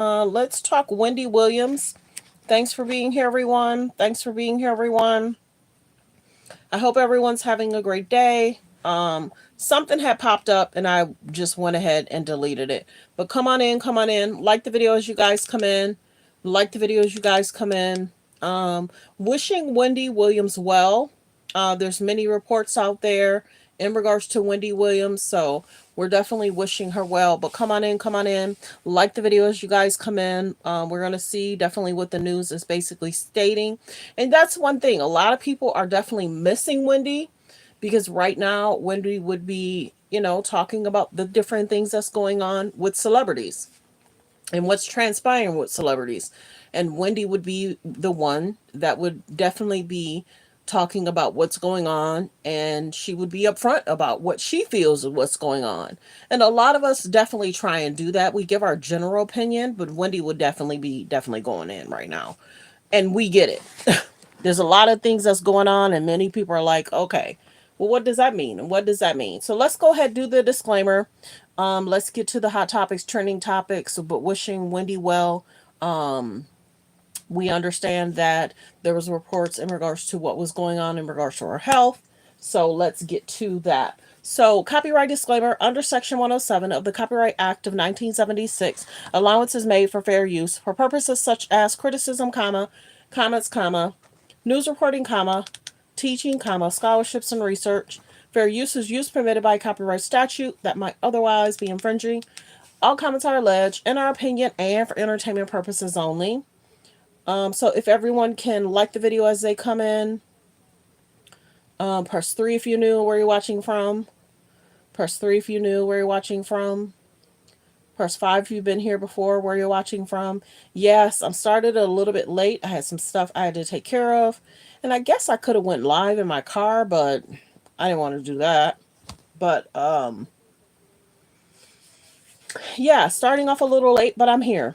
Let's talk Wendy Williams. Thanks for being here, everyone. Thanks for being here, everyone. I hope everyone's having a great day. Something had popped up and I just went ahead and deleted it. But come on in, come on in. Like the video as you guys come in. Like the video as you guys come in. Wishing Wendy Williams well. There's many reports out there in regards to Wendy Williams, so we're definitely wishing her well. But come on in, come on in. Like the video as you guys come in. We're gonna see definitely what the news is basically stating, and that's one thing. A lot of people are definitely missing Wendy because right now Wendy would be, talking about the different things that's going on with celebrities and what's transpiring with celebrities. And Wendy would be the one that would definitely be talking about what's going on, and she would be upfront about what she feels of what's going on. And a lot of us definitely try and do that. We give our general opinion, but Wendy would definitely be definitely going in right now. And we get it. There's a lot of things that's going on, and many people are like, okay, well, what does that mean? And what does that mean? So let's go ahead and do the disclaimer. Let's get to the hot topics, trending topics, but wishing Wendy well. We understand that there was reports in regards to what was going on in regards to her health. So let's get to that. So, copyright disclaimer: under Section 107 of the Copyright Act of 1976, allowance is made for fair use for purposes such as criticism, comments, news reporting, teaching, scholarships and research. Fair use is use permitted by copyright statute that might otherwise be infringing. All comments are alleged in our opinion and for entertainment purposes only. So if everyone can like the video as they come in, press 3 if you're new where you're watching from. Press 3 if you're new where you're watching from. Press 5 if you've been here before where you're watching from. Yes, I'm started a little bit late. I had some stuff I had to take care of. And I guess I could have went live in my car, but I didn't want to do that. But yeah, starting off a little late, but I'm here.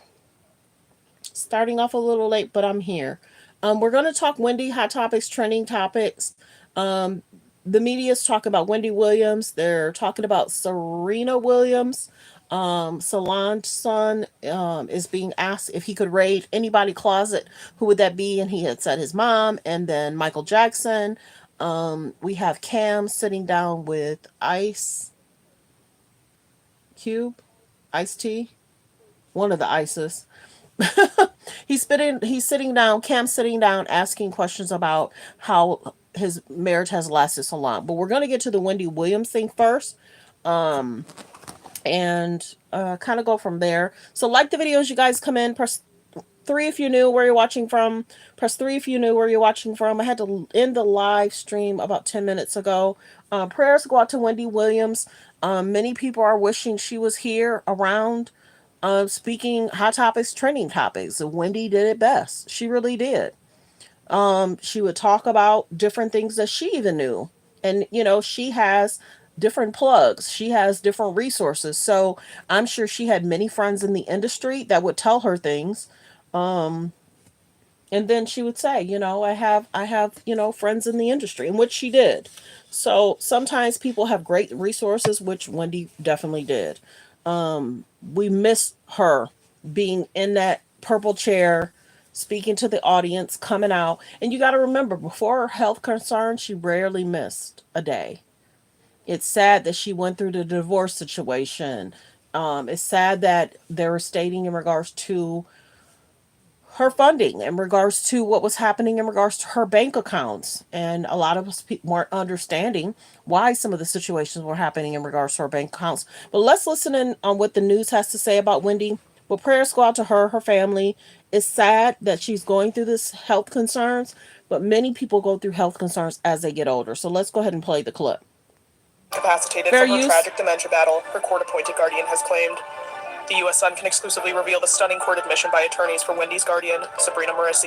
Starting off a little late, but I'm here. We're going to talk Wendy, hot topics, trending topics. Um, the media is talking about Wendy Williams. They're talking about Serena Williams. Solange's son is being asked if he could raid anybody closet. Who would that be? And he had said his mom. And then Michael Jackson. We have Cam sitting down with Ice Cube, Ice T, one of the Ices. He's sitting down, Cam's sitting down asking questions about how his marriage has lasted so long. But we're going to get to the Wendy Williams thing first. Um and kind of go from there. So like the videos you guys come in, press 3 if you're new where you're watching from. Press 3 if you knew where you're watching from. I had to end the live stream about 10 minutes ago. Prayers go out to Wendy Williams. Many people are wishing she was here around, speaking hot topics, trending topics. Wendy did it best. She really did. She would talk about different things that she even knew. And, she has different plugs. She has different resources. So I'm sure she had many friends in the industry that would tell her things. Um, and then she would say, I have, friends in the industry, and which she did. So sometimes people have great resources, which Wendy definitely did. We miss her being in that purple chair, speaking to the audience, coming out. And you got to remember, before her health concerns, she rarely missed a day. It's sad that she went through the divorce situation. It's sad that they were stating in regards to her funding, in regards to what was happening in regards to her bank accounts. And a lot of us weren't understanding why some of the situations were happening in regards to her bank accounts. But let's listen in on what the news has to say about Wendy. But prayers go out to her family. It's sad that she's going through this health concerns, but many people go through health concerns as they get older. So let's go ahead and play the clip. Incapacitated from her tragic dementia battle, her court-appointed guardian has claimed. The U.S. Sun can exclusively reveal the stunning court admission by attorneys for Wendy's guardian, Serena Williams,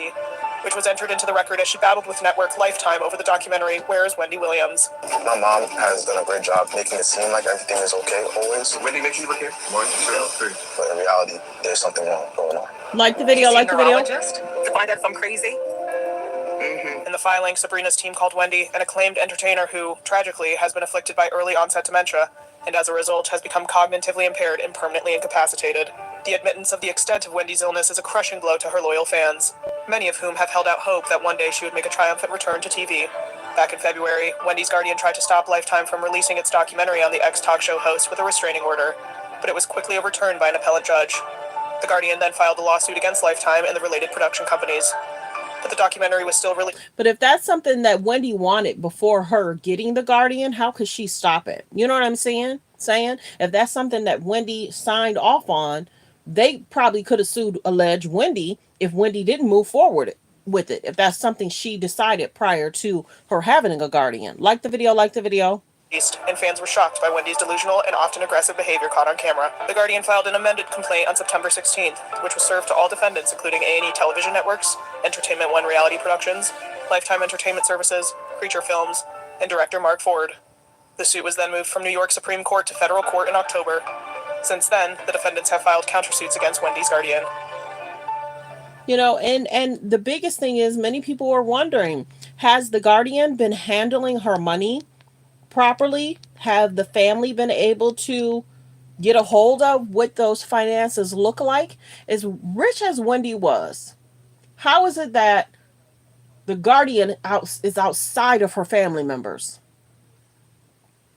which was entered into the record as she battled with network Lifetime over the documentary Where is Wendy Williams? My mom has done a great job making it seem like everything is okay always. Wendy makes you look here. But in reality, there's something wrong going on. Like the video, like the video. To find out if I'm crazy? In the filing, Sabrina's team called Wendy an acclaimed entertainer who, tragically, has been afflicted by early onset dementia, and as a result has become cognitively impaired and permanently incapacitated. The admittance of the extent of Wendy's illness is a crushing blow to her loyal fans, many of whom have held out hope that one day she would make a triumphant return to TV. Back in February, Wendy's Guardian tried to stop Lifetime from releasing its documentary on the ex-talk show host with a restraining order, but it was quickly overturned by an appellate judge. The Guardian then filed a lawsuit against Lifetime and the related production companies. But the documentary was still released. But if that's something that Wendy wanted before her getting the Guardian, how could she stop it? You know what I'm saying? If that's something that Wendy signed off on, they probably could have sued alleged Wendy if Wendy didn't move forward with it. If that's something she decided prior to her having a Guardian. Like the video, like the video. And fans were shocked by Wendy's delusional and often aggressive behavior caught on camera. The Guardian filed an amended complaint on September 16th, which was served to all defendants, including A&E Television Networks, Entertainment One Reality Productions, Lifetime Entertainment Services, Creature Films, and director Mark Ford. The suit was then moved from New York Supreme Court to federal court in October. Since then, the defendants have filed countersuits against Wendy's Guardian. You know, and the biggest thing is many people are wondering, has the Guardian been handling her money properly? Have the family been able to get a hold of what those finances look like? As rich as Wendy was, how is it that the Guardian is outside of her family members?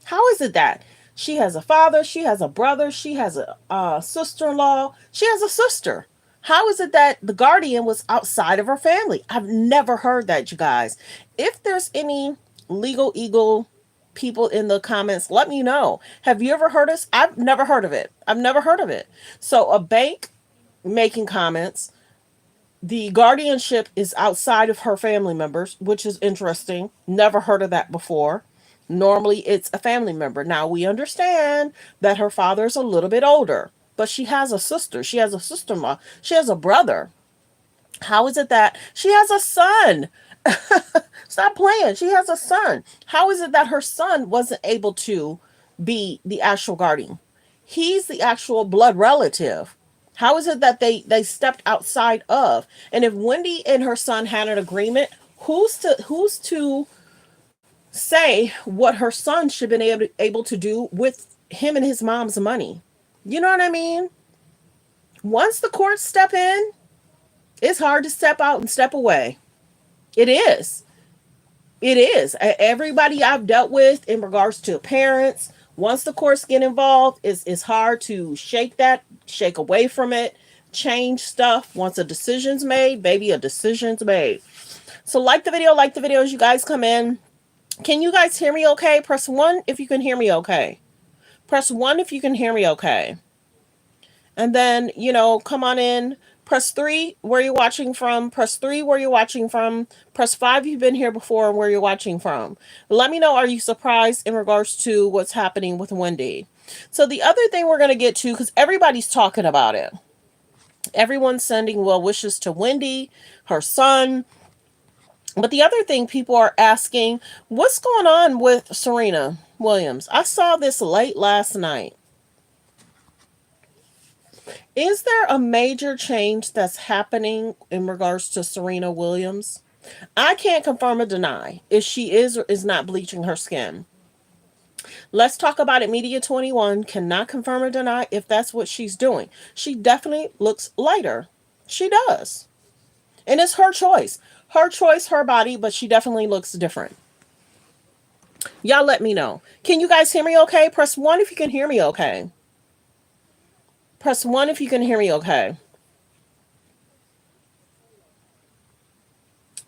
How is it that she has a father, she has a brother, she has a sister-in-law, she has a sister? How is it that the Guardian was outside of her family? I've never heard that, you guys. If there's any legal eagle people in the comments, let me know. Have you ever heard this? I've never heard of it. So a bank making comments, the guardianship is outside of her family members, which is interesting. Never heard of that before. Normally it's a family member. Now we understand that her father is a little bit older, but she has a sister. She has a sister-in-law. She has a brother. How is it that she has a son? Stop playing. She has a son. How is it that her son wasn't able to be the actual guardian? He's the actual blood relative. How is it that they stepped outside of? And if Wendy and her son had an agreement, who's to say what her son should have been able to do with him and his mom's money? You know what I mean? Once the courts step in, it's hard to step out and step away. It is. Everybody I've dealt with in regards to parents, once the courts get involved, it's hard to shake away from it, change stuff. Once a decision's made, baby, a decision's made. So like the video as you guys come in. Can you guys hear me okay? Press 1 if you can hear me okay. Press 1 if you can hear me okay. And then, come on in. Press 3 where you're watching from. Press 3 where you're watching from. Press 5 you've been here before and where you're watching from. Let me know, are you surprised in regards to what's happening with Wendy? So the other thing we're going to get to, because everybody's talking about it. Everyone's sending well wishes to Wendy, her son. But the other thing people are asking, what's going on with Serena Williams? I saw this late last night. Is there a major change that's happening in regards to Serena Williams? I can't confirm or deny if she is or is not bleaching her skin. Let's talk about it. Media 21 cannot confirm or deny if that's what she's doing. She definitely looks lighter. She does. And it's her choice. Her choice, her body, but she definitely looks different. Y'all let me know. Can you guys hear me okay? Press 1 if you can hear me okay. Press 1 if you can hear me okay.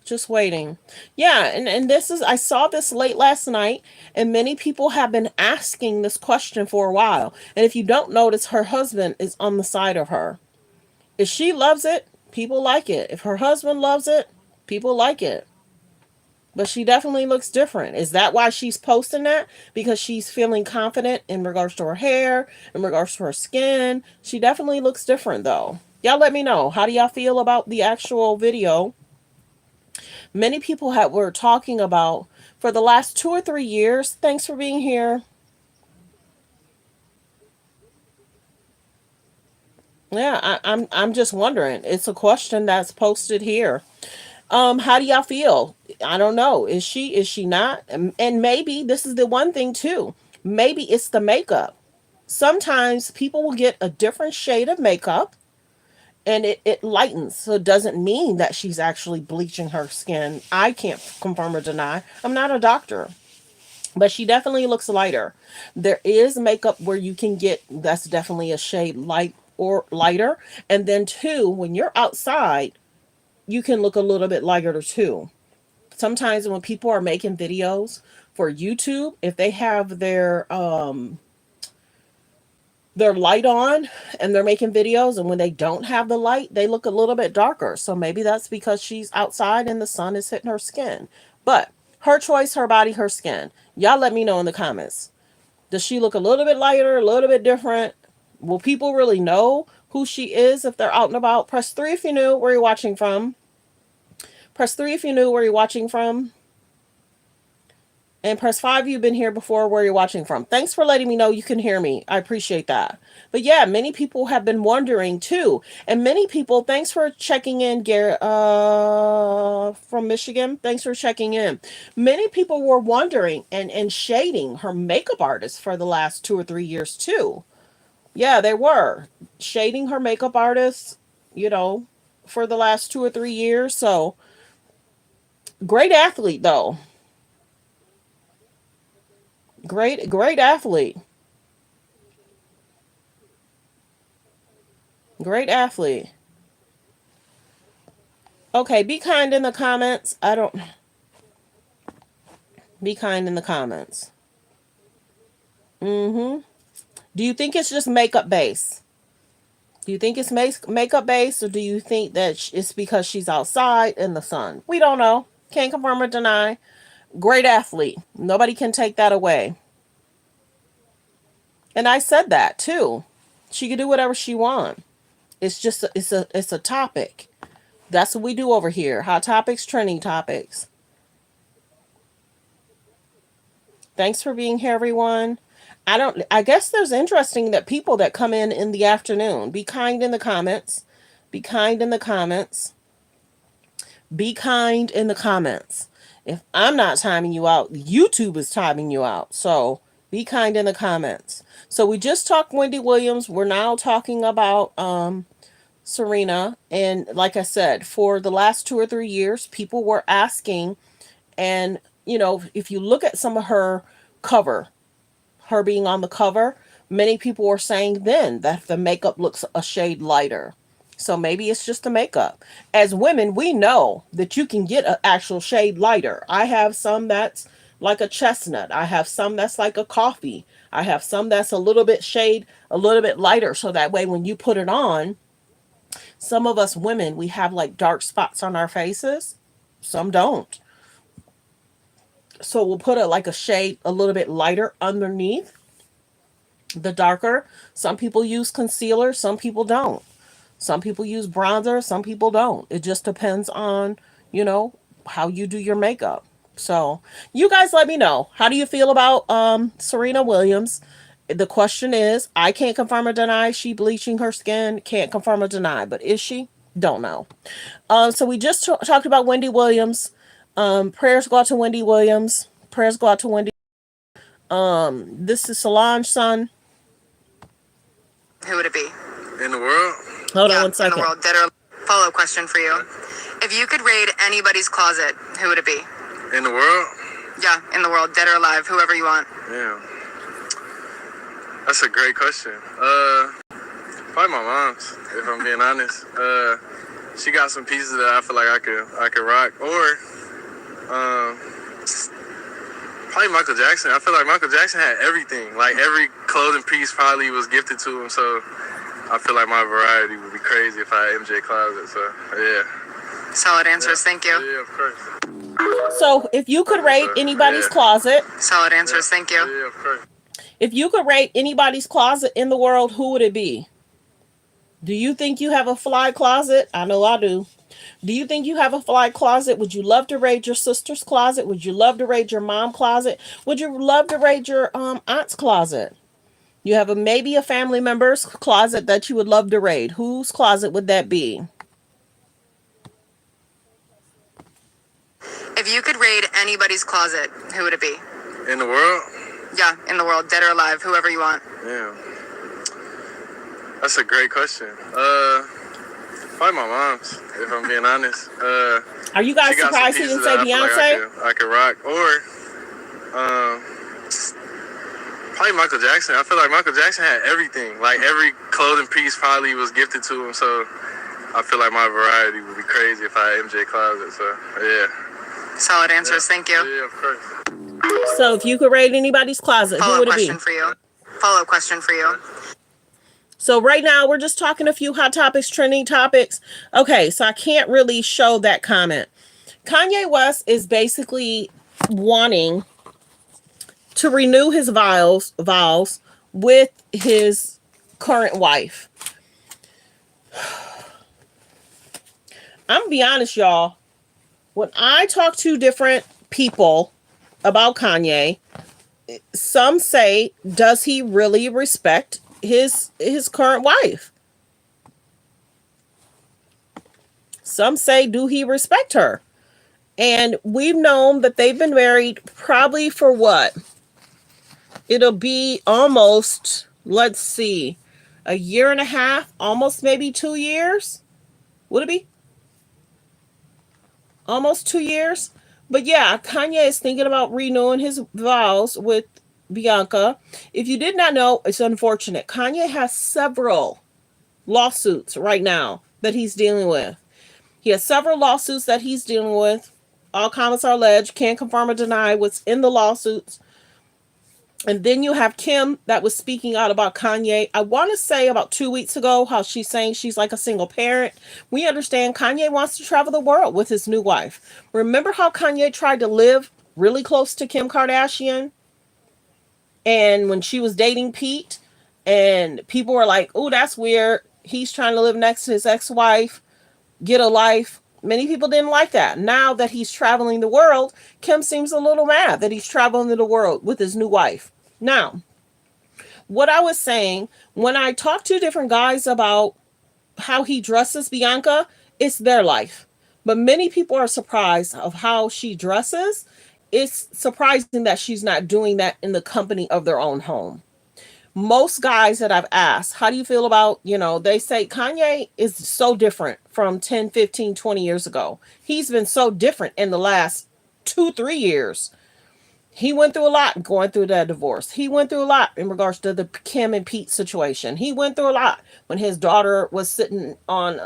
Just waiting. Yeah, and this is, I saw this late last night, and many people have been asking this question for a while. And if you don't notice, her husband is on the side of her. If she loves it, people like it. If her husband loves it, people like it. But she definitely looks different. Is that why she's posting that? Because she's feeling confident in regards to her hair, in regards to her skin. She definitely looks different, though. Y'all let me know. How do y'all feel about the actual video? Many people were talking about for the last 2 or 3 years. Thanks for being here. Yeah, I'm just wondering. It's a question that's posted here. How do y'all feel? I don't know. Is she not? And maybe this is the one thing too. Maybe it's the makeup. Sometimes people will get a different shade of makeup and it lightens. So it doesn't mean that she's actually bleaching her skin. I can't confirm or deny. I'm not a doctor. But she definitely looks lighter. There is makeup where you can get that's definitely a shade light or lighter. And then two, when you're outside, you can look a little bit lighter too. Sometimes when people are making videos for YouTube, if they have their light on and they're making videos, and when they don't have the light, they look a little bit darker. So maybe that's because she's outside and the sun is hitting her skin. But her choice, her body, her skin. Y'all let me know in the comments. Does she look a little bit lighter, a little bit different? Will people really know who she is if they're out and about? Press 3 if you knew where you're watching from. Press 3 if you knew where you're watching from. And press 5 if you've been here before where you're watching from. Thanks for letting me know you can hear me. I appreciate that. But yeah, many people have been wondering too. And many people, thanks for checking in, Garrett from Michigan. Thanks for checking in. Many people were wondering and shading her makeup artist for the last 2 or 3 years too. Yeah, they were shading her makeup artist, you know, for the last 2 or 3 years. So great athlete though. Great athlete. Great athlete. Okay, be kind in the comments. I don't. Be kind in the comments. Mm-hmm. Do you think it's just makeup base? Do you think it's makeup base, or do you think that it's because she's outside in the sun? We don't know. Can't confirm or deny. Great athlete. Nobody can take that away. And I said that too. She can do whatever she wants. It's just it's a topic. That's what we do over here. Hot topics, trending topics. Thanks for being here, everyone. I guess there's interesting that people that come in the afternoon. Be kind in the comments. Be kind in the comments. Be kind in the comments. If I'm not timing you out, YouTube is timing you out. So be kind in the comments. So we just talked Wendy Williams. We're now talking about Serena. And like I said, for the last 2 or 3 years, people were asking, and if you look at some of her cover, her being on the cover, many people were saying then that the makeup looks a shade lighter. So maybe it's just the makeup. As women, we know that you can get an actual shade lighter. I have some that's like a chestnut. I have some that's like a coffee. I have some that's a little bit shade, a little bit lighter. So that way when you put it on, some of us women, we have like dark spots on our faces. Some don't. So we'll put it like a shade a little bit lighter underneath the darker. Some people use concealer, some people don't. Some people use bronzer, some people don't. It just depends on, you know, how you do your makeup. So, you guys let me know. How do you feel about Serena Williams? The question is, I can't confirm or deny she bleaching her skin. Can't confirm or deny, but is she? Don't know. So we just talked about Wendy Williams. Prayers go out to Wendy Williams. Prayers go out to Wendy. This is Solange's son. Who would it be? In the world? Hold on 1 second. In the world. Dead or follow-up question for you. If you could raid anybody's closet, who would it be? In the world? Yeah, in the world. Dead or alive, whoever you want. Yeah. That's a great question. Probably my mom's, if I'm being honest. She got some pieces that I feel like I could rock. Or probably Michael Jackson. I feel like Michael Jackson had everything. Like every clothing piece probably was gifted to him. So I feel like my variety would be crazy if I had MJ closet. So yeah. Solid answers. Yeah. Thank you. Yeah, of course. So if you could rate anybody's closet. Solid answers. Thank you. Yeah, of course. If you could rate anybody's closet in the world, who would it be? Do you think you have a fly closet? I know I do. Do you think you have a fly closet? Would you love to raid your sister's closet? Would you love to raid your mom's closet? Would you love to raid your aunt's closet? You have maybe a family member's closet that you would love to raid. Whose closet would that be? If you could raid anybody's closet, who would it be? In the world? Yeah, in the world. Dead or alive, whoever you want. Yeah. That's a great question. Probably my mom's, if I'm being honest. Are you guys surprised he didn't say Beyonce? I could rock. Or probably Michael Jackson. I feel like Michael Jackson had everything. Like every clothing piece probably was gifted to him. So I feel like my variety would be crazy if I had MJ closet. So yeah. Solid answers. Thank you. Yeah, of course. So if you could raid anybody's closet, who would it be? Follow-up question for you. So right now we're just talking a few hot topics, trending topics. Okay, so I can't really show that comment. Kanye West is basically wanting to renew his vows with his current wife. I'm gonna be honest, y'all. When I talk to different people about Kanye, some say, does he really respect his current wife? Some say, do he respect her? And we've known that they've been married probably for what? It'll be almost, let's see, a year and a half, almost maybe 2 years. Would it be? Almost 2 years. But yeah, Kanye is thinking about renewing his vows with Bianca. If you did not know, it's unfortunate. Kanye has several lawsuits right now that he's dealing with. He has several lawsuits that he's dealing with. All comments are alleged. Can't confirm or deny what's in the lawsuits. And then you have Kim that was speaking out about Kanye. I want to say about 2 weeks ago how she's saying she's like a single parent. We understand Kanye wants to travel the world with his new wife. Remember how Kanye tried to live really close to Kim Kardashian? And when she was dating Pete, and people were like, oh, that's weird. He's trying to live next to his ex-wife, get a life. Many people didn't like that. Now that he's traveling the world, Kim seems a little mad that he's traveling the world with his new wife. Now, what I was saying, when I talk to different guys about how he dresses Bianca, it's their life. But many people are surprised of how she dresses. It's surprising that she's not doing that in the company of their own home. Most guys that I've asked, how do you feel about, they say Kanye is so different from 10, 15, 20 years ago. He's been so different in the last 2-3 years. He went through a lot going through that divorce. He went through a lot in regards to the Kim and Pete situation. He went through a lot when his daughter was sitting on,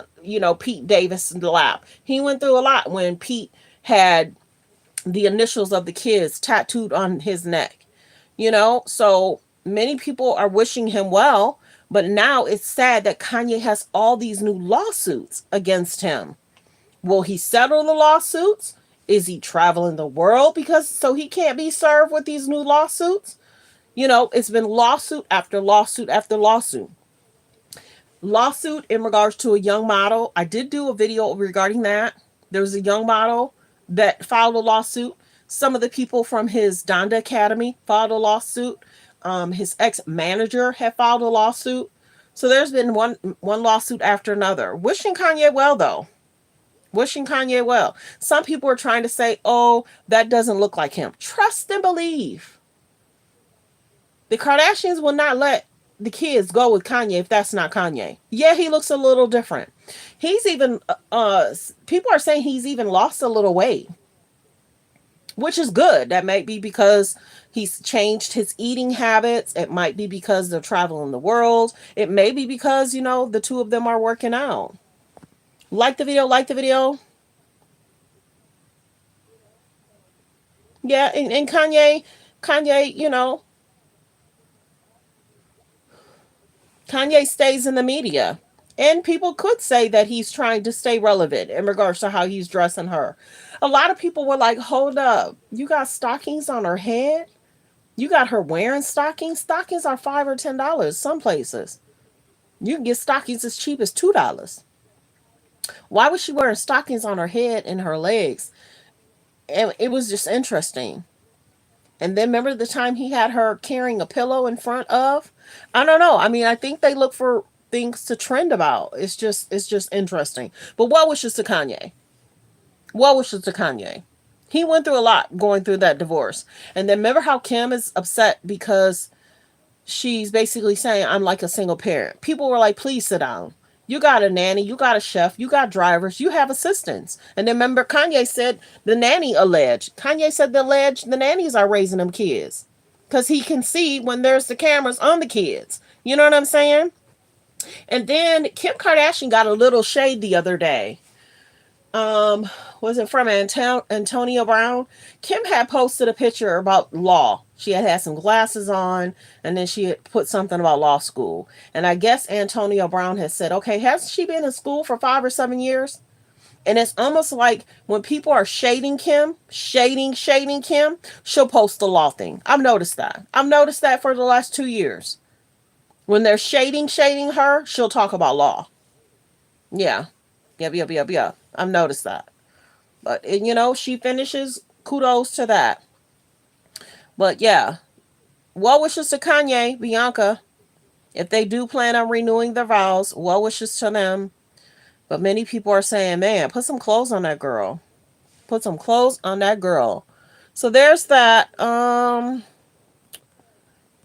Pete Davis' lap. He went through a lot when Pete had the initials of the kids tattooed on his neck. So many people are wishing him well, but now it's sad that Kanye has all these new lawsuits against him. Will he settle the lawsuits? Is he traveling the world so he can't be served with these new lawsuits? It's been lawsuit after lawsuit after lawsuit. Lawsuit in regards to a young model. I did do a video regarding that. There was a young model that filed a lawsuit. Some of the people from his Donda Academy filed a lawsuit. His ex-manager had filed a lawsuit. So there's been one lawsuit after another. Wishing Kanye well, though. Wishing Kanye well. Some people are trying to say, oh, that doesn't look like him. Trust and believe. The Kardashians will not let the kids go with Kanye if that's not Kanye. Yeah, he looks a little different. He's even, people are saying he's even lost a little weight, which is good. That might be because he's changed his eating habits. It might be because they're traveling the world. It may be because, the two of them are working out. Like the video. Yeah, and Kanye, Kanye stays in the media. And people could say that he's trying to stay relevant in regards to how he's dressing her. A lot of people were like, hold up, you got stockings on her head? You got her wearing stockings? Stockings are $5 or $10 some places. You can get stockings as cheap as $2. Why was she wearing stockings on her head and her legs? And it was just interesting. And then remember the time he had her carrying a pillow in front of? I don't know. I mean, I think they look for things to trend about. It's just interesting. But what wishes to Kanye? What wishes to Kanye? He went through a lot going through that divorce. And then remember how Kim is upset because she's basically saying, I'm like a single parent. People were like, please sit down. You got a nanny, you got a chef, you got drivers, you have assistants. And then remember, Kanye said Kanye said the nannies are raising them kids. Because he can see when there's the cameras on the kids. You know what I'm saying? And then Kim Kardashian got a little shade the other day. Was it from Antonio Brown? Kim had posted a picture about law. She had some glasses on, and then she had put something about law school. And I guess Antonio Brown has said, okay, hasn't she been in school for 5 or 7 years? And it's almost like when people are shading Kim, shading Kim, she'll post the law thing. I've noticed that. I've noticed that for the last 2 years. When they're shading her, she'll talk about law. Yeah. Yep. I've noticed that. But, she finishes. Kudos to that. But, yeah. Well wishes to Kanye, Bianca. If they do plan on renewing their vows, well wishes to them. But many people are saying, man, put some clothes on that girl. Put some clothes on that girl. So there's that.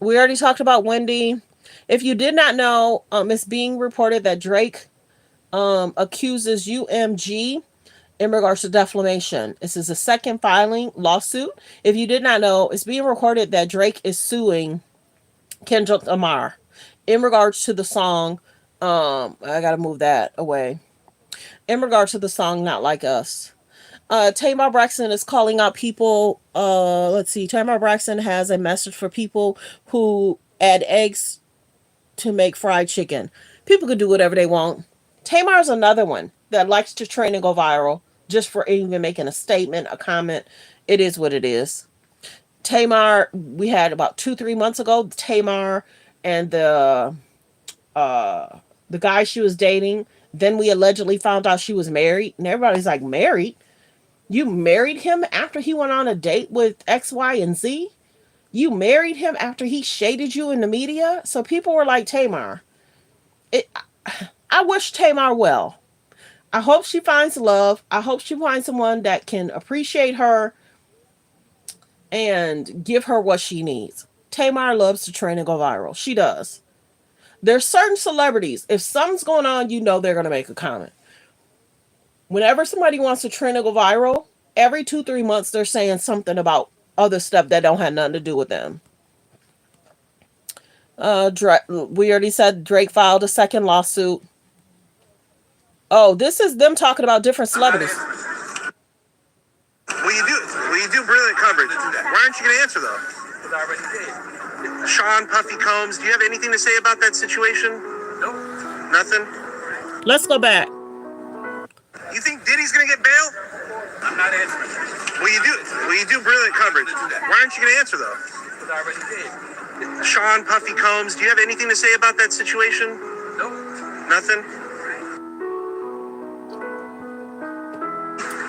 We already talked about Wendy. If you did not know, it's being reported that Drake accuses UMG in regards to defamation. This is a second filing lawsuit. If you did not know, it's being recorded that Drake is suing Kendrick Lamar in regards to the song. I gotta move that away. In regards to the song "Not Like Us," Tamar Braxton is calling out people. Tamar Braxton has a message for people who add eggs to make fried chicken. People can do whatever they want. Tamar is another one that likes to trend and go viral just for even making a statement, a comment. It is what it is. Tamar, we had about 2-3 months ago, Tamar and the guy she was dating. Then we allegedly found out she was married. And everybody's like, married? You married him after he went on a date with X, Y, and Z? You married him after he shaded you in the media? So people were like, Tamar. I wish Tamar well. I hope she finds love. I hope she finds someone that can appreciate her and give her what she needs. Tamar loves to trend and go viral. She does. There's certain celebrities, if something's going on, they're going to make a comment. Whenever somebody wants to trend and go viral, every 2-3 months they're saying something about other stuff that don't have nothing to do with them. We already said Drake filed a second lawsuit. Oh, this is them talking about different celebrities. Well, you do brilliant coverage. Why aren't you going to answer, though? Sean Puffy Combs, do you have anything to say about that situation? No. Nothing? Let's go back. You think Diddy's going to get bail? I'm not answering. Well, you do brilliant coverage. Why aren't you going to answer, though? Because I already did. Sean Puffy Combs, do you have anything to say about that situation? No. Nothing?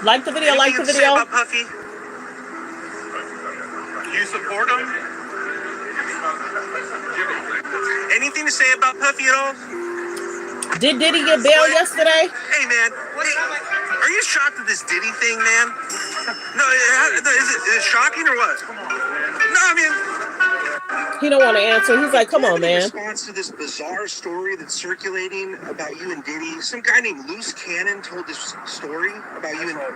Like the video, like the video. About Puffy? You support him? Anything to say about Puffy at all? Did Diddy get bail yesterday? Hey, man. Are you shocked at this Diddy thing, man? No, is it shocking or what? No, I mean... He don't want to answer. He's like, come on, man. In response to this bizarre story that's circulating about you and Diddy, some guy named Loose Cannon told this story about you and... I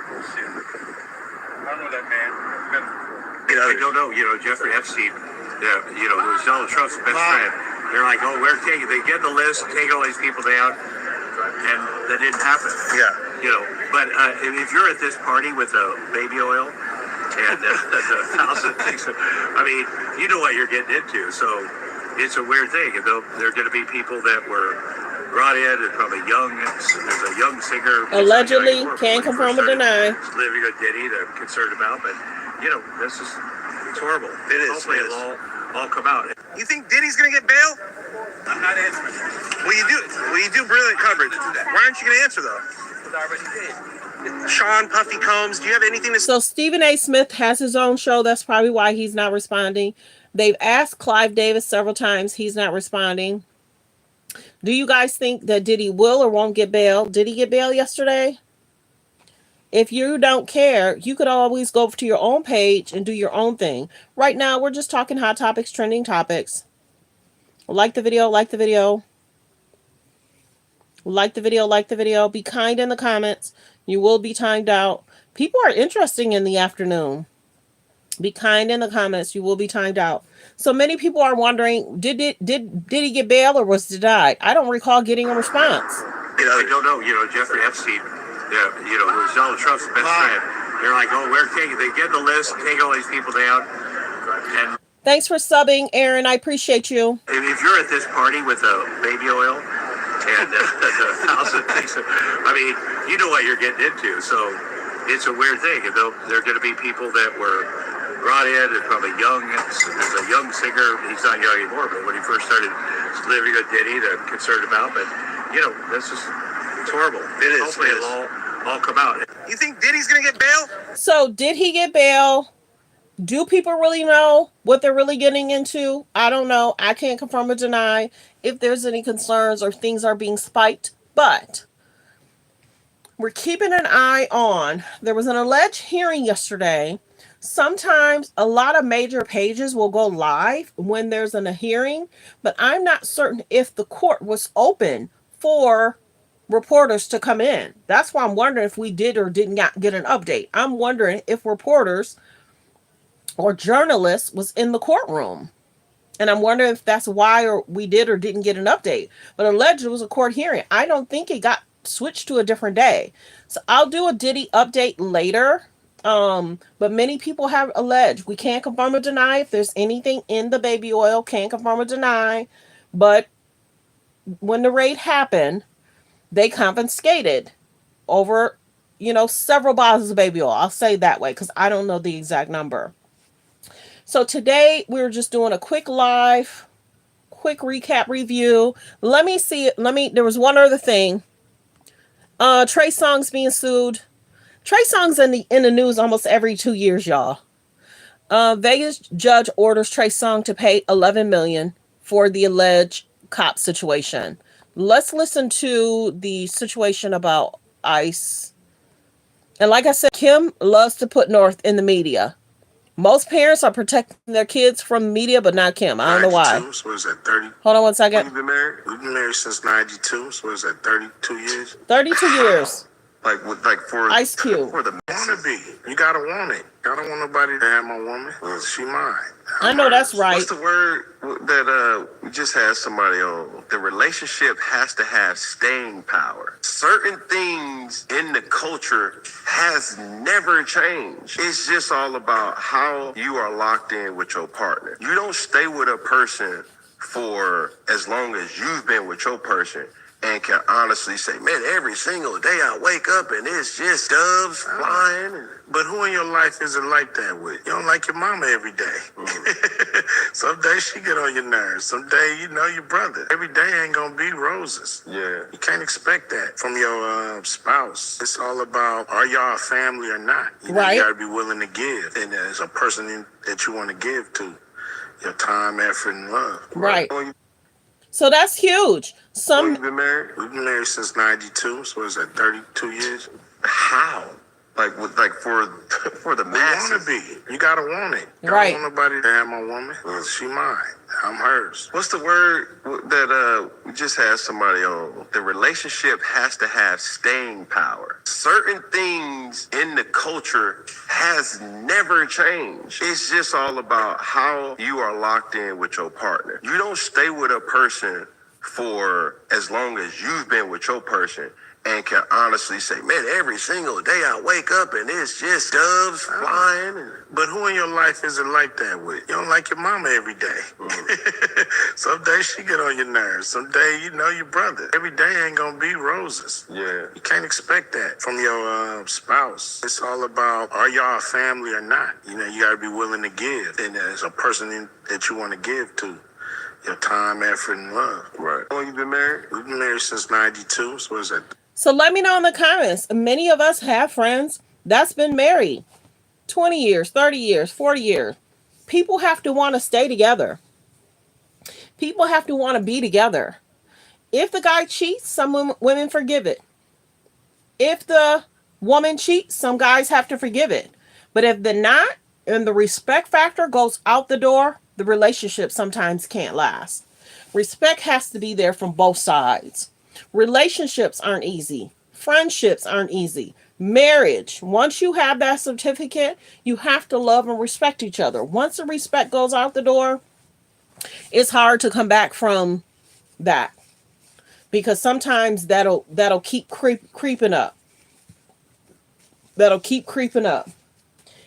don't know that man. I don't know. Jeffrey Epstein, who was Donald Trump's best friend. They're like, oh, they get the list, take all these people down, and that didn't happen. Yeah. But if you're at this party with baby oil and 1,000 things, I mean, you know what you're getting into. So it's a weird thing. And there are going to be people that were brought in, and probably there's a young singer. Allegedly, can't confirm or deny. Living with Diddy, they're concerned about, but, this is, it's horrible. It is. Hopefully it'll all come out. You think Diddy's going to get bail? I'm not answering. Well, you do brilliant coverage. Why aren't you going to answer, though? Because I already did. Sean Puffy Combs, do you have anything to say? So Stephen A. Smith has his own show. That's probably why he's not responding. They've asked Clive Davis several times. He's not responding. Do you guys think that Diddy will or won't get bail? Did he get bail yesterday? If you don't care, you could always go to your own page and do your own thing. Right now, we're just talking hot topics, trending topics. Like the video, like the video. Like the video, like the video. Be kind in the comments. You will be timed out. People are interesting in the afternoon. Be kind in the comments. You will be timed out. So many people are wondering, did he get bail or was denied? I don't recall getting a response. I don't know. Jeffrey Epstein, who was Donald Trump's best friend. They're like, oh, where can they get the list? Take all these people down. And thanks for subbing, Aaron. I appreciate you. if you're at this party with baby oil and the thousand things, I mean, you know what you're getting into. So it's a weird thing. And there are going to be people that were brought in, and probably young. There's a young singer. He's not young anymore, but when he first started living with Diddy, they're concerned about. But that's just, it's horrible. It is. Hopefully it'll all come out. You think Diddy's gonna get bail? So did he get bail? Do people really know what they're really getting into? I don't know. I can't confirm or deny if there's any concerns or things are being spiked, but we're keeping an eye on. There was an alleged hearing yesterday. Sometimes a lot of major pages will go live when there's a hearing, but I'm not certain if the court was open for reporters to come in. That's why I'm wondering if we did or did not get an update. I'm wondering if reporters or journalists was in the courtroom. And I'm wondering if that's why we did or didn't get an update. But allegedly it was a court hearing. I don't think it got switched to a different day. So I'll do a Diddy update later. But many people have alleged. We can't confirm or deny if there's anything in the baby oil. Can't confirm or deny. But when the raid happened, they confiscated over, several bottles of baby oil. I'll say that way because I don't know the exact number. So today we're just doing a quick recap review. Let me see. There was one other thing. Trey Songz being sued. Trey Songz in the news almost every 2 years, y'all. Vegas judge orders Trey Songz to pay $11 million for the alleged cop situation. Let's listen to the situation about ICE. And like I said, Kim loves to put North in the media. Most parents are protecting their kids from media, but not Kim. I don't know why. So is that 30? Hold on one second. We've been married? We've been married since 92. So is that 32 years? 32 years. Like for Ice Cube. For the wanna be. You gotta want it. I don't want nobody to have my woman. Well, she mine. I know that's right. What's the word that we just had somebody on? The relationship has to have staying power. Certain things in the culture has never changed. It's just all about how you are locked in with your partner. You don't stay with a person for as long as you've been with your person and can honestly say, man, every single day I wake up and it's just doves flying. But who in your life is it like that with? You don't like your mama every day. Some days she get on your nerves. Some day your brother. Every day ain't gonna be roses. Yeah. You can't expect that from your spouse. It's all about, are y'all a family or not? Right. You gotta be willing to give. And as a person that you want to give to, your time, effort, and love. Right. So that's huge. We've been married? We've been married since 92. So is that 32 years? How? Like for the masses. You wanna be. You gotta want it. Right. I don't want nobody to have my woman. Well, she mine. I'm hers. What's the word that we just had somebody on? The relationship has to have staying power. Certain things in the culture has never changed. It's just all about how you are locked in with your partner. You don't stay with a person for as long as you've been with your person and can honestly say, man, every single day I wake up and it's just doves flying. But who in your life is it like that with? You don't like your mama every day. Some days she get on your nerves. Some day your brother. Every day ain't gonna be roses. Yeah. You can't expect that from your spouse. It's all about, are y'all a family or not? You gotta be willing to give. And as a person that you want to give to, your time, effort, and love. Right. How long you been married? We've been married since 92. So is that? So let me know in the comments. Many of us have friends that's been married 20 years, 30 years, 40 years. People have to want to stay together. People have to want to be together. If the guy cheats, some women forgive it. If the woman cheats, some guys have to forgive it. But if they're not, and the respect factor goes out the door, the relationship sometimes can't last. Respect has to be there from both sides. Relationships aren't easy. Friendships aren't easy. Marriage, once you have that certificate, you have to love and respect each other. Once the respect goes out the door, it's hard to come back from that, because sometimes that'll keep creeping up. That'll keep creeping up.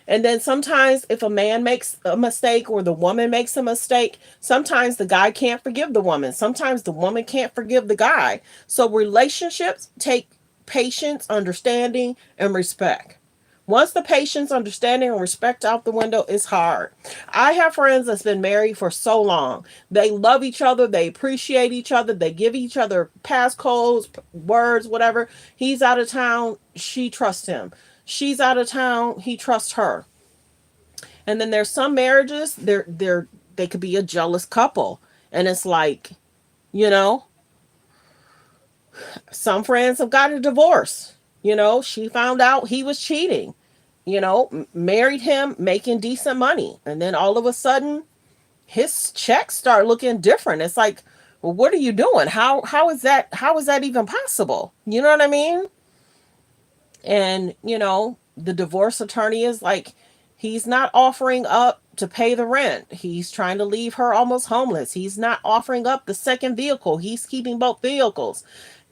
And then sometimes if a man makes a mistake or the woman makes a mistake, sometimes the guy can't forgive the woman. Sometimes the woman can't forgive the guy. So relationships take patience, understanding, and respect. Once the patience, understanding, and respect out the window, it's hard. I have friends that's been married for so long. They love each other. They appreciate each other. They give each other passcodes, words, whatever. He's out of town. She trusts him. She's out of town. He trusts her. And then there's some marriages, they could be a jealous couple. And it's like, you know, some friends have got a divorce. You know, she found out he was cheating. You know, married him, making decent money. And then all of a sudden, his checks start looking different. It's like, well, what are you doing? How is that even possible? You know what I mean? And, you know, the divorce attorney is like, he's not offering up to pay the rent. He's trying to leave her almost homeless. He's not offering up the second vehicle. He's keeping both vehicles.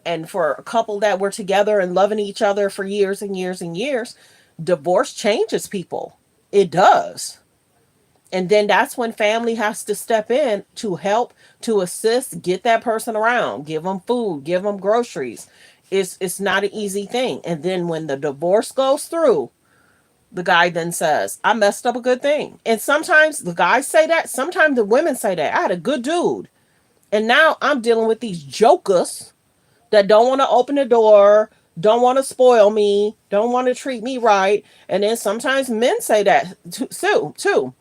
And for a couple that were together and loving each other for years and years and years, divorce changes people. It does. And then that's when family has to step in to help, to assist, get that person around, give them food, give them groceries. It's not an easy thing. And then when the divorce goes through, the guy then says, I messed up a good thing. And sometimes the guys say that. Sometimes the women say that. I had a good dude. And now I'm dealing with these jokers that don't want to open the door, don't want to spoil me, don't want to treat me right. And then sometimes men say that too.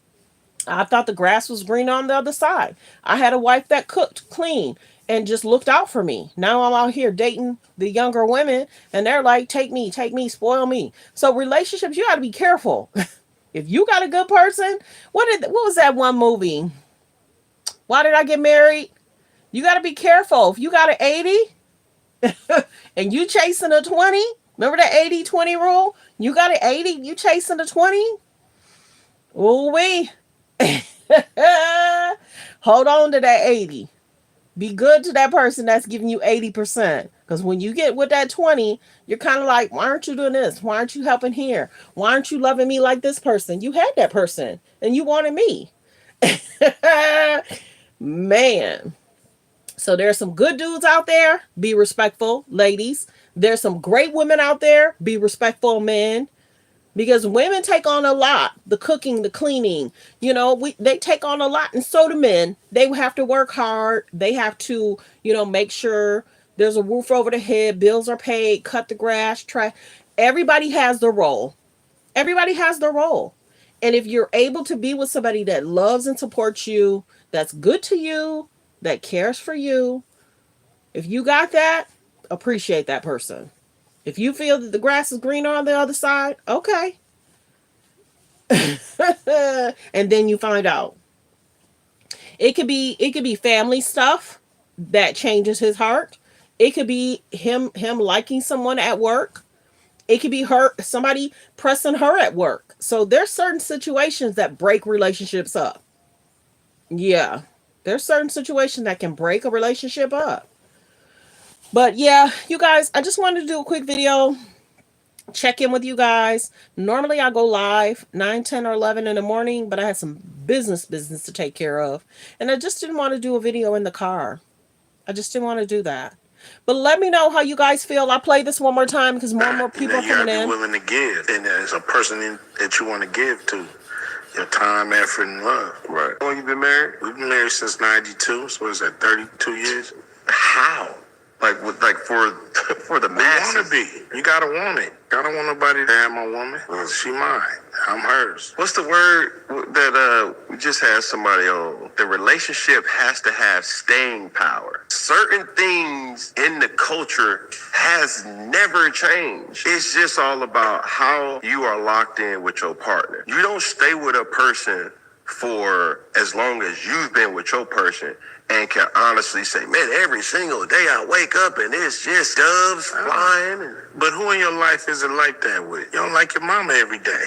I thought the grass was green on the other side. I had a wife that cooked, clean, and just looked out for me. Now I'm out here dating the younger women, and they're like, take me, spoil me. So relationships, you got to be careful. If you got a good person, what was that one movie? Why Did I Get Married? You got to be careful. If you got an 80 and you chasing a 20, remember the 80-20 rule? You got an 80, you chasing a 20? Ooh wee. Hold on to that 80. Be good to that person that's giving you 80%. Because when you get with that 20, you're kind of like, why aren't you doing this? Why aren't you helping here? Why aren't you loving me like this person? You had that person and you wanted me. Man. So there's some good dudes out there. Be respectful, ladies. There's some great women out there. Be respectful, men. Because women take on a lot. The cooking, the cleaning, you know, they take on a lot. And so do men. They have to work hard. They have to, you know, make sure there's a roof over the head, bills are paid, cut the grass, try. Everybody has their role. Everybody has their role. And if you're able to be with somebody that loves and supports you, that's good to you, that cares for you, if you got that, appreciate that person. If you feel that the grass is greener on the other side, okay. And then you find out. It could be family stuff that changes his heart. It could be him liking someone at work. It could be somebody pressing her at work. So there's certain situations that break relationships up. Yeah. There's certain situations that can break a relationship up. But yeah, you guys, I just wanted to do a quick video. Check in with you guys. Normally I go live 9, 10, or 11 in the morning, but I had some business to take care of. And I just didn't want to do a video in the car. I just didn't want to do that. But let me know how you guys feel. I'll play this one more time because more and more people are coming in. You gotta be willing to give. And as a person that you want to give to. Your time, effort, and love. Right. How long you been married? We've been married since 92. So what is that, 32 years? How? Like for the masses. You want to be. You gotta want it. I don't want nobody to have my woman. Well, she mine. I'm hers. What's the word that we just had somebody on? The relationship has to have staying power. Certain things in the culture has never changed. It's just all about how you are locked in with your partner. You don't stay with a person for as long as you've been with your person. and can honestly say, man, every single day I wake up and it's just doves flying. But who in your life is it like that with? You don't like your mama every day.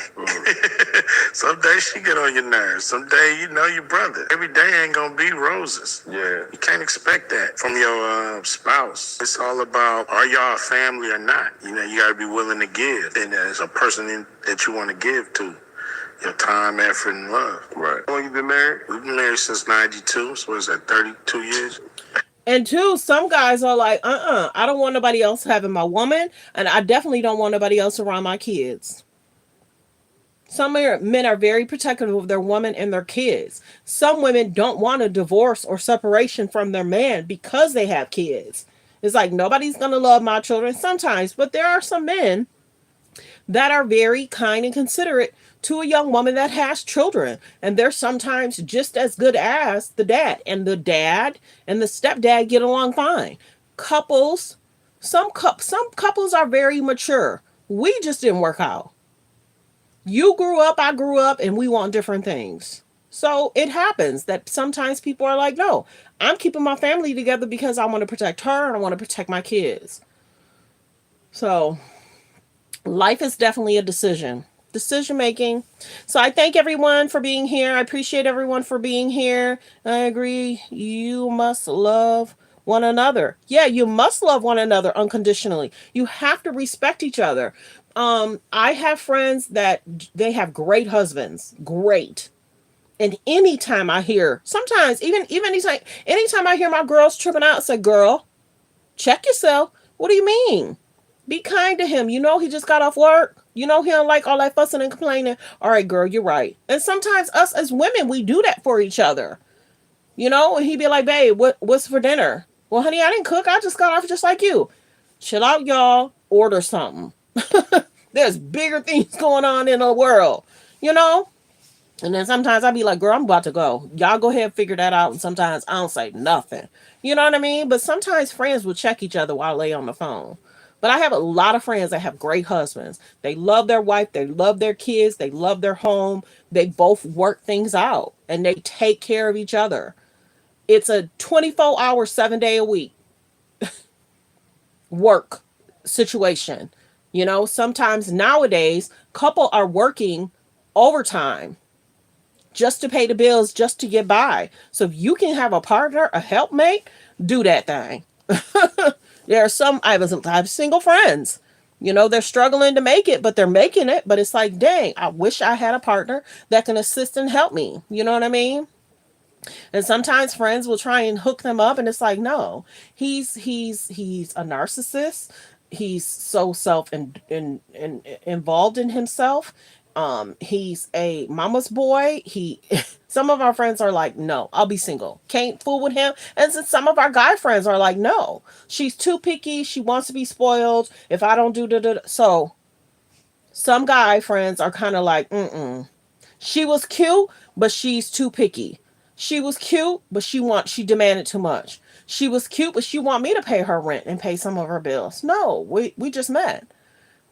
Some days she get on your nerves. Some day you know your brother. Every day ain't gonna be roses. Yeah. You can't expect that from your spouse. It's all about, are y'all a family or not? You know, you gotta be willing to give. And as a person that you want to give to. Your time, effort, and love. Right. How long you been married? We've been married since 92, so what is that, 32 years? And two, some guys are like, I don't want nobody else having my woman, and I definitely don't want nobody else around my kids. Some men are very protective of their woman and their kids. Some women don't want a divorce or separation from their man because they have kids. It's like, nobody's going to love my children sometimes, but there are some men that are very kind and considerate to a young woman that has children, and they're sometimes just as good as the dad, and the stepdad get along fine. Couples, some couples are very mature. We just didn't work out. You grew up, I grew up, and we want different things. So it happens that sometimes people are like, no, I'm keeping my family together because I want to protect her and I want to protect my kids. So life is definitely a decision making. So I thank everyone for being here. I appreciate everyone for being here. I agree. You must love one another. Yeah, you must love one another unconditionally. You have to respect each other. I have friends that they have great husbands. Great. And anytime I hear, sometimes even anytime I hear my girls tripping out, I say, girl, check yourself. What do you mean? Be kind to him. You know, he just got off work. You know, he don't like all that fussing and complaining. All right, girl, you're right. And sometimes us as women, we do that for each other. You know, and he'd be like, babe, what's for dinner? Well, honey, I didn't cook. I just got off just like you. Chill out, y'all. Order something. There's bigger things going on in the world, you know? And then sometimes I'd be like, girl, I'm about to go. Y'all go ahead and figure that out. And sometimes I don't say nothing. You know what I mean? But sometimes friends will check each other while they on the phone. But I have a lot of friends that have great husbands. They love their wife. They love their kids. They love their home. They both work things out. And they take care of each other. It's a 24-hour, 7-day-a-week work situation. You know, sometimes nowadays, couple are working overtime just to pay the bills, just to get by. So if you can have a partner, a helpmate, do that thing. There are some, I have single friends, you know, they're struggling to make it, but they're making it. But it's like, dang, I wish I had a partner that can assist and help me. You know what I mean? And sometimes friends will try and hook them up, and it's like, no, he's a narcissist. He's so involved in himself. He's a mama's boy. Some of our friends are like, no, I'll be single. Can't fool with him. And some of our guy friends are like, no, she's too picky. She wants to be spoiled. If I don't do da. So some guy friends are kind of like, she was cute, but she's too picky. She was cute, but she demanded too much. She was cute, but she want me to pay her rent and pay some of her bills. No, we just met.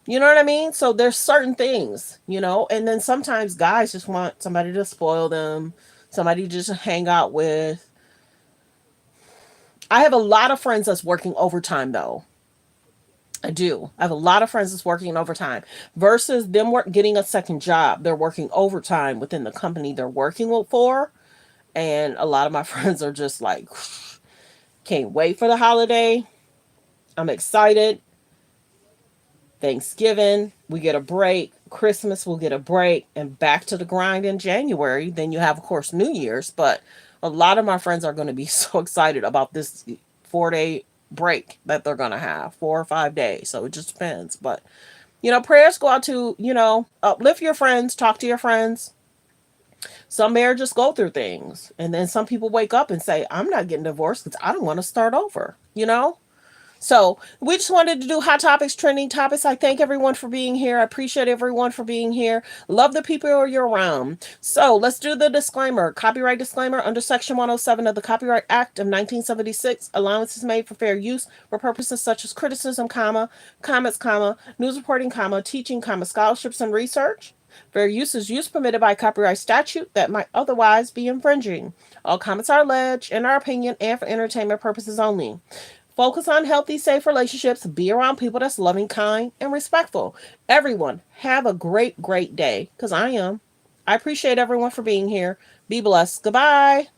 You know what I mean? So there's certain things, you know, and then sometimes guys just want somebody to spoil them, somebody to just hang out with. I have a lot of friends that's working overtime though. I do. I have a lot of friends that's working overtime versus them getting a second job. They're working overtime within the company they're working for. And a lot of my friends are just like, can't wait for the holiday. I'm excited. Thanksgiving, we get a break. Christmas, we'll get a break. And back to the grind in January. Then you have, of course, New Year's. But a lot of my friends are going to be so excited about this 4-day break that they're going to have. 4 or 5 days. So it just depends. But, you know, prayers go out to, you know, uplift your friends. Talk to your friends. Some marriages go through things. And then some people wake up and say, I'm not getting divorced because I don't want to start over, you know? So we just wanted to do hot topics, trending topics. I thank everyone for being here. I appreciate everyone for being here. Love the people you're around. So let's do the disclaimer. Copyright disclaimer under Section 107 of the Copyright Act of 1976. Allowance is made for fair use for purposes such as criticism, comments, news reporting, teaching, scholarships, and research. Fair use is use permitted by copyright statute that might otherwise be infringing. All comments are alleged, in our opinion, and for entertainment purposes only. Focus on healthy, safe relationships. Be around people that's loving, kind, and respectful. Everyone, have a great, great day, because I am. I appreciate everyone for being here. Be blessed. Goodbye.